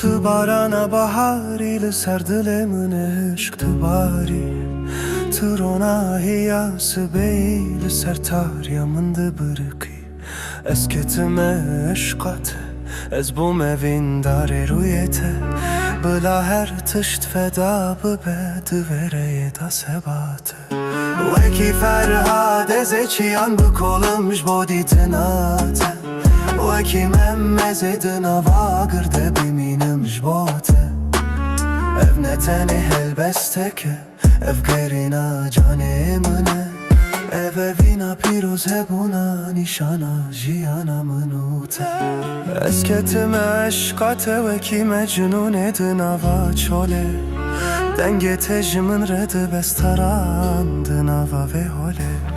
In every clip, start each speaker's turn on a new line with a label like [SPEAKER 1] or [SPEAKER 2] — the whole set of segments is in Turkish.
[SPEAKER 1] Tu barana bahari li ser dilimin eşk tu bari Tu ronahiyası bey li ser taryamın de bırıkı Ez ketime eşkat Ez bu mevin dare ruyete Bıla her tışt feda bıbedi vereye da sebatı Veki ferhad ez eçiyan bıkolumş boditinate Wak Mem ezedin avagır de biminimş bote Ev neteni helbesteke Ev gerina canemine Ev evina piroz hebuna nişana jiyana mınute Esketime eşkate Wak mecnun edin ava çole Denge tejmin redi bestarandın ava ve hole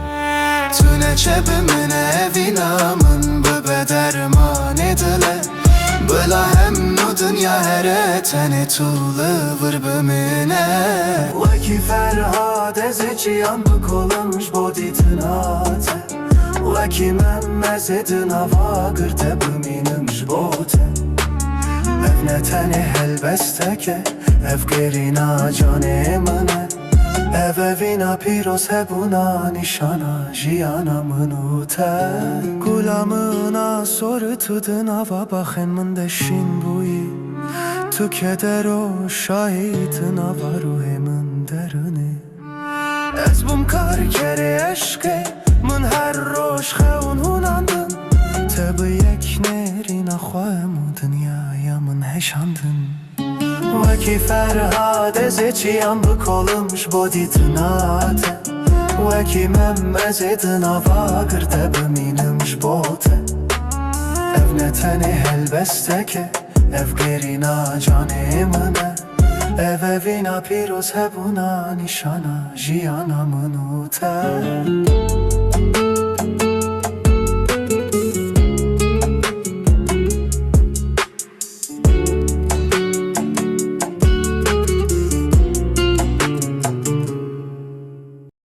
[SPEAKER 1] Tüne çebimin evinamın Bıbe derman edile Bıla hem nu dünya heretene tuğlu vır bimine Vaki ferhad ezeciyan bıkolumş boditinate Wak Mem ezedin avagır te biminimş bote Ev neteni helbesteke Ev gerina canemine Ev evina piroz hebuna nişana jiyana mınute Gulamına sortudun ava bakın min deşin buyi Tu keder o şahidin ava ruhimin derini Ez bum kar kere eşke min her roş xeun hunandın Tebi yek nerina khoemu dünyaya min heşandın Waki ferhad ez eçiyan bıkolumş boditinate Wak Mem ezedin avagır de biminimş bote Ev neteni helbesteke Ev gerina canemine Ev evina piroz hebuna nişana jiyana mınute